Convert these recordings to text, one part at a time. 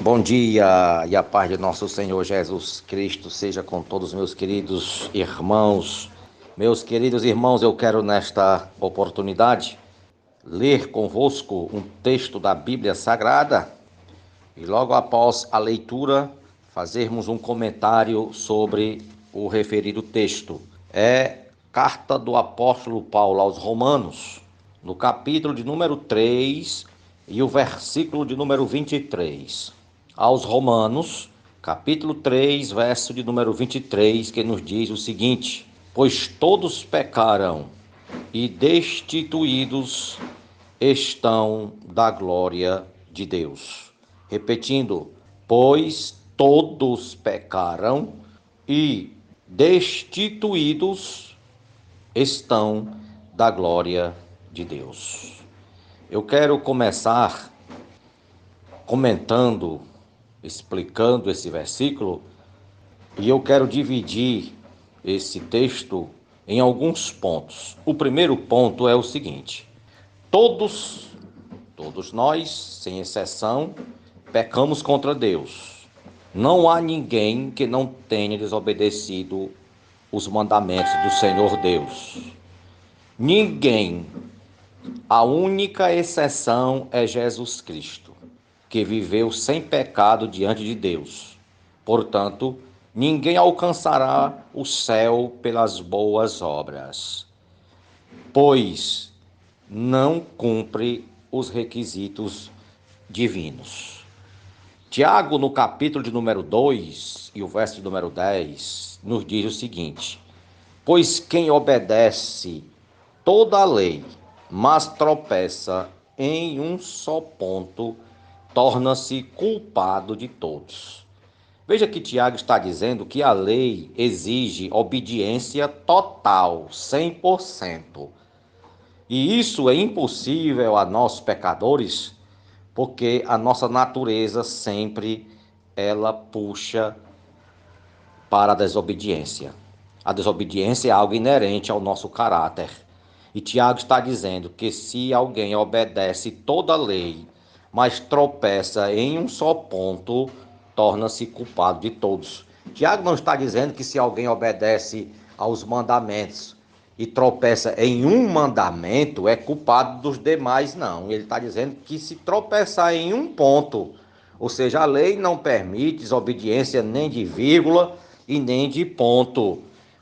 Bom dia e a paz de nosso Senhor Jesus Cristo seja com todos os meus queridos irmãos. Meus queridos irmãos, eu quero nesta oportunidade ler convosco um texto da Bíblia Sagrada e logo após a leitura fazermos um comentário sobre o referido texto. É carta do apóstolo Paulo aos Romanos, no capítulo de número 3 e o versículo de número 23. Aos Romanos, capítulo 3, verso de número 23, que nos diz o seguinte: pois todos pecaram e destituídos estão da glória de Deus. Repetindo, pois todos pecaram e destituídos estão da glória de Deus. Eu quero começar comentando, explicando esse versículo, e eu quero dividir esse texto em alguns pontos. O primeiro ponto é o seguinte: todos nós, sem exceção, pecamos contra Deus. Não há ninguém que não tenha desobedecido os mandamentos do Senhor Deus. Ninguém. A única exceção é Jesus Cristo, que viveu sem pecado diante de Deus. Portanto, ninguém alcançará o céu pelas boas obras, pois não cumpre os requisitos divinos. Tiago, no capítulo de número 2 e o verso de número 10, nos diz o seguinte: pois quem obedece toda a lei, mas tropeça em um só ponto, torna-se culpado de todos. Veja que Tiago está dizendo que a lei exige obediência total, 100%. E isso é impossível a nós pecadores, porque a nossa natureza sempre ela puxa para a desobediência. A desobediência é algo inerente ao nosso caráter. E Tiago está dizendo que se alguém obedece toda a lei, mas tropeça em um só ponto, torna-se culpado de todos. Tiago não está dizendo que se alguém obedece aos mandamentos e tropeça em um mandamento, é culpado dos demais, não. Ele está dizendo que se tropeçar em um ponto, ou seja, a lei não permite desobediência nem de vírgula e nem de ponto.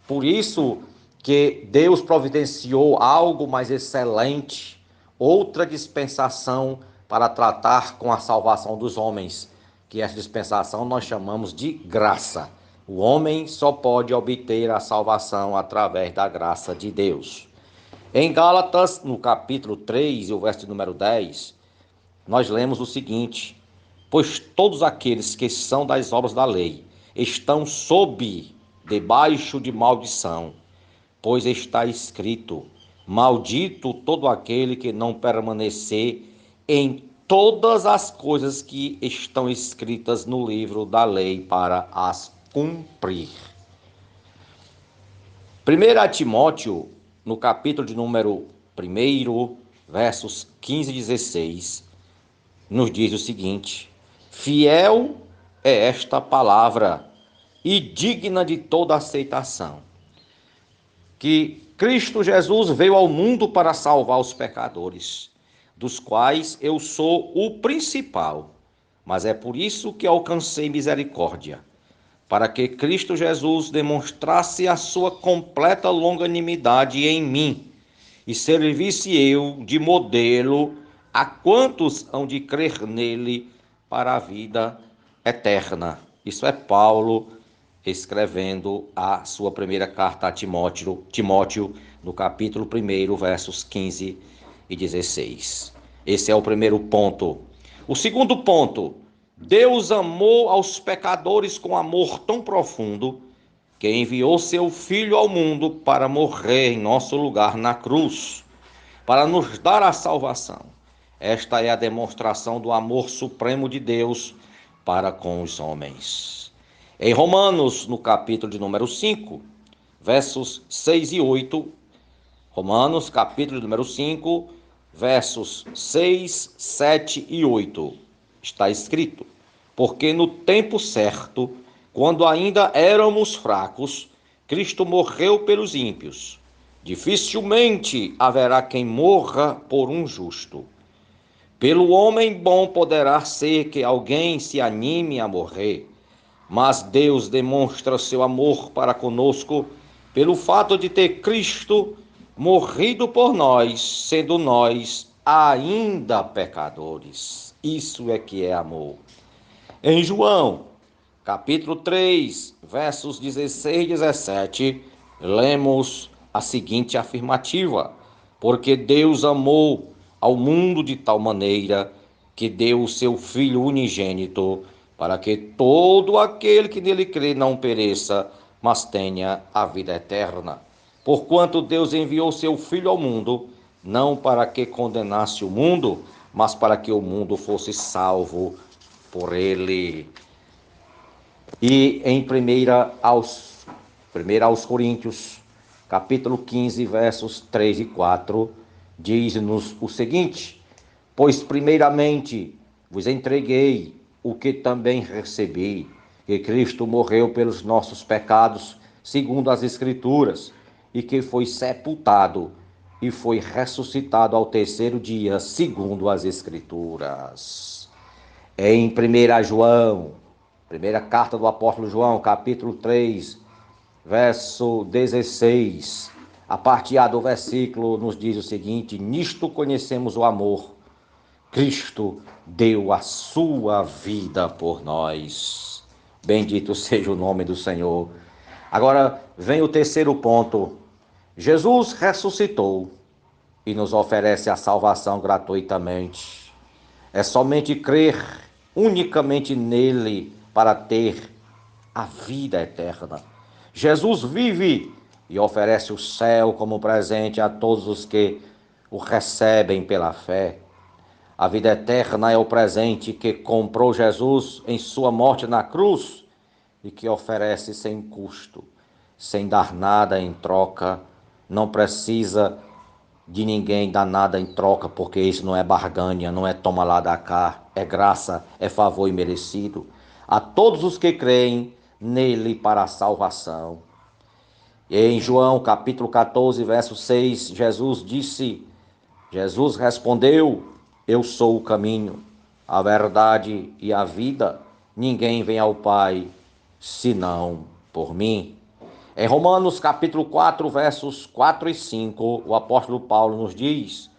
Por isso que Deus providenciou algo mais excelente, outra dispensação para tratar com a salvação dos homens, que essa dispensação nós chamamos de graça. O homem só pode obter a salvação através da graça de Deus. Em Gálatas, no capítulo 3 e o verso número 10, nós lemos o seguinte: pois todos aqueles que são das obras da lei estão debaixo de maldição, pois está escrito: maldito todo aquele que não permanecer em todas as coisas que estão escritas no livro da lei para as cumprir. 1 Timóteo, no capítulo de número 1, versos 15 e 16, nos diz o seguinte: fiel é esta palavra e digna de toda aceitação, que Cristo Jesus veio ao mundo para salvar os pecadores, dos quais eu sou o principal, mas é por isso que alcancei misericórdia, para que Cristo Jesus demonstrasse a sua completa longanimidade em mim e servisse eu de modelo a quantos hão de crer nele para a vida eterna. Isso é Paulo escrevendo a sua primeira carta a Timóteo, no capítulo 1, versos 15 e 16. Esse é o primeiro ponto. O segundo ponto: Deus amou aos pecadores com amor tão profundo que enviou seu Filho ao mundo para morrer em nosso lugar na cruz, para nos dar a salvação. Esta é a demonstração do amor supremo de Deus para com os homens. Em Romanos, no capítulo de número 5, versos 6 e 8, Romanos, capítulo de número 5, versos 6, 7 e 8, está escrito: porque no tempo certo, quando ainda éramos fracos, Cristo morreu pelos ímpios. Dificilmente haverá quem morra por um justo. Pelo homem bom poderá ser que alguém se anime a morrer, mas Deus demonstra seu amor para conosco pelo fato de ter Cristo morrido por nós, sendo nós ainda pecadores. Isso é que é amor. Em João, capítulo 3, versos 16 e 17, lemos a seguinte afirmativa: porque Deus amou ao mundo de tal maneira que deu o seu Filho unigênito, para que todo aquele que nele crê não pereça, mas tenha a vida eterna. Porquanto Deus enviou seu Filho ao mundo, não para que condenasse o mundo, mas para que o mundo fosse salvo por ele. E em 1 aos Coríntios, capítulo 15, versos 3 e 4, diz-nos o seguinte: pois primeiramente vos entreguei o que também recebi, que Cristo morreu pelos nossos pecados, segundo as Escrituras, e que foi sepultado e foi ressuscitado ao terceiro dia, segundo as Escrituras. Em 1 João, primeira carta do apóstolo João, capítulo 3, verso 16, a parte A do versículo nos diz o seguinte: nisto conhecemos o amor, Cristo deu a sua vida por nós. Bendito seja o nome do Senhor. Agora vem o terceiro ponto. Jesus ressuscitou e nos oferece a salvação gratuitamente. É somente crer unicamente nele para ter a vida eterna. Jesus vive e oferece o céu como presente a todos os que o recebem pela fé. A vida eterna é o presente que comprou Jesus em sua morte na cruz e que oferece sem custo, sem dar nada em troca. Não precisa de ninguém dar nada em troca, porque isso não é barganha, não é toma lá da cá, é graça, é favor imerecido a todos os que creem nele para a salvação. E em João capítulo 14, verso 6, Jesus respondeu: eu sou o caminho, a verdade e a vida. Ninguém vem ao Pai senão por mim. Em Romanos capítulo 4, versos 4 e 5, o apóstolo Paulo nos diz: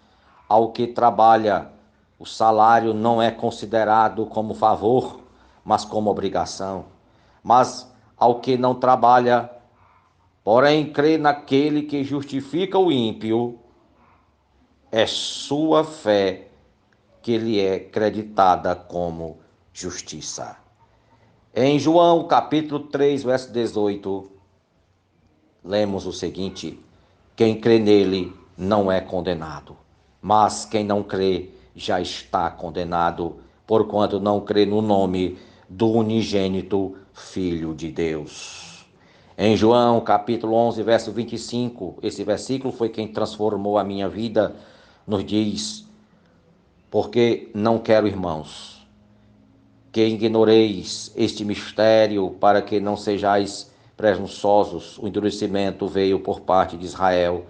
ao que trabalha, o salário não é considerado como favor, mas como obrigação. Mas ao que não trabalha, porém crê naquele que justifica o ímpio, é sua fé que lhe é creditada como justiça. Em João capítulo 3, verso 18, lemos o seguinte: quem crê nele não é condenado, mas quem não crê já está condenado, porquanto não crê no nome do unigênito Filho de Deus. Em João capítulo 11, verso 25, esse versículo foi quem transformou a minha vida, nos diz: porque não quero, irmãos, que ignoreis este mistério, para que não sejais presunçosos. O endurecimento veio por parte de Israel,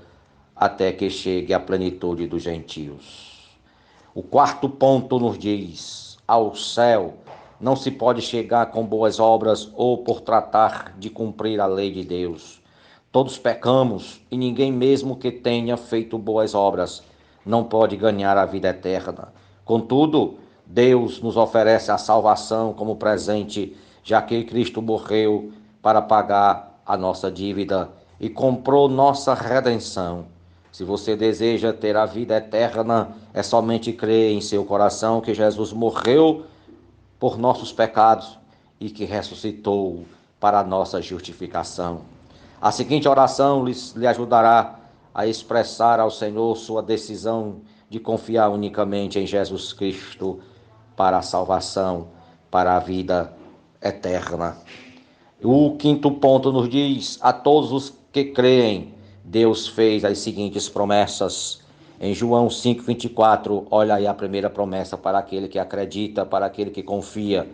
até que chegue a plenitude dos gentios. O quarto ponto nos diz: ao céu não se pode chegar com boas obras ou por tratar de cumprir a lei de Deus. Todos pecamos e ninguém, mesmo que tenha feito boas obras, não pode ganhar a vida eterna. Contudo, Deus nos oferece a salvação como presente, já que Cristo morreu para pagar a nossa dívida e comprou nossa redenção. Se você deseja ter a vida eterna, é somente crer em seu coração que Jesus morreu por nossos pecados e que ressuscitou para a nossa justificação. A seguinte oração lhe ajudará a expressar ao Senhor sua decisão de confiar unicamente em Jesus Cristo para a salvação, para a vida eterna. O quinto ponto nos diz: a todos os que creem, Deus fez as seguintes promessas. Em João 5,24, olha aí a primeira promessa para aquele que acredita, para aquele que confia.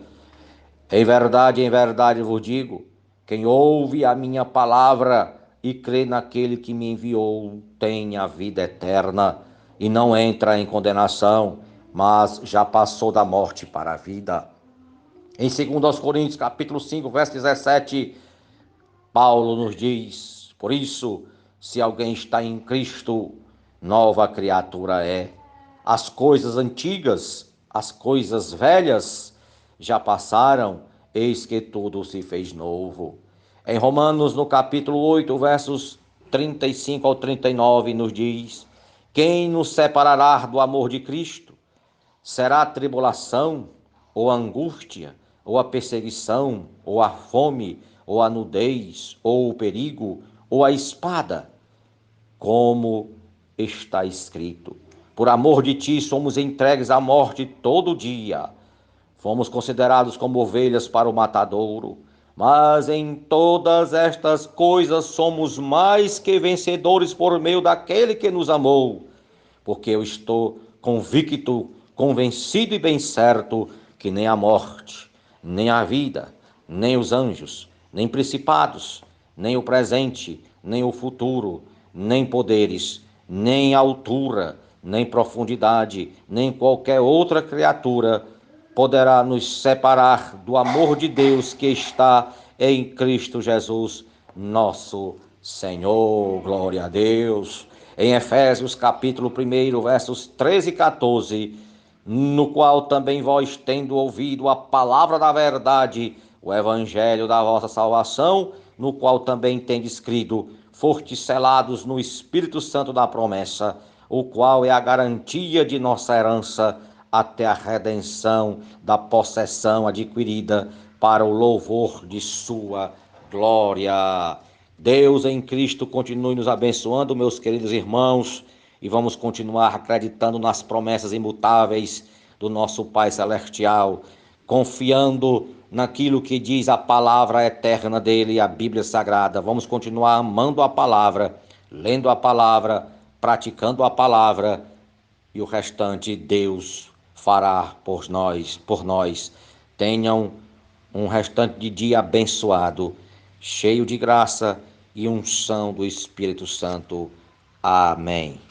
Em verdade vos digo, quem ouve a minha palavra e crê naquele que me enviou tem a vida eterna e não entra em condenação, mas já passou da morte para a vida. Em 2 Coríntios, capítulo 5, verso 17, Paulo nos diz: por isso, se alguém está em Cristo, nova criatura é. As coisas antigas, as coisas velhas já passaram, eis que tudo se fez novo. Em Romanos, no capítulo 8, versos 35 ao 39, nos diz: quem nos separará do amor de Cristo? Será a tribulação, ou a angústia, ou a perseguição, ou a fome, ou a nudez, ou o perigo, ou a espada? Como está escrito: por amor de ti somos entregues à morte todo dia. Fomos considerados como ovelhas para o matadouro. Mas em todas estas coisas somos mais que vencedores por meio daquele que nos amou. Porque eu estou convicto, convencido e bem certo que nem a morte, nem a vida, nem os anjos, nem principados, nem o presente, nem o futuro, nem poderes, nem altura, nem profundidade, nem qualquer outra criatura poderá nos separar do amor de Deus que está em Cristo Jesus, nosso Senhor. Glória a Deus. Em Efésios capítulo 1, versos 13 e 14, no qual também vós, tendo ouvido a palavra da verdade, o evangelho da vossa salvação, no qual também tendes crido, fostes selados no Espírito Santo da promessa, o qual é a garantia de nossa herança até a redenção da possessão adquirida para o louvor de sua glória. Deus em Cristo continue nos abençoando, meus queridos irmãos, e vamos continuar acreditando nas promessas imutáveis do nosso Pai Celestial, confiando naquilo que diz a palavra eterna dele, a Bíblia Sagrada. Vamos continuar amando a palavra, lendo a palavra, praticando a palavra, e o restante Deus fará por nós. Tenham um restante de dia abençoado, cheio de graça e unção do Espírito Santo. Amém.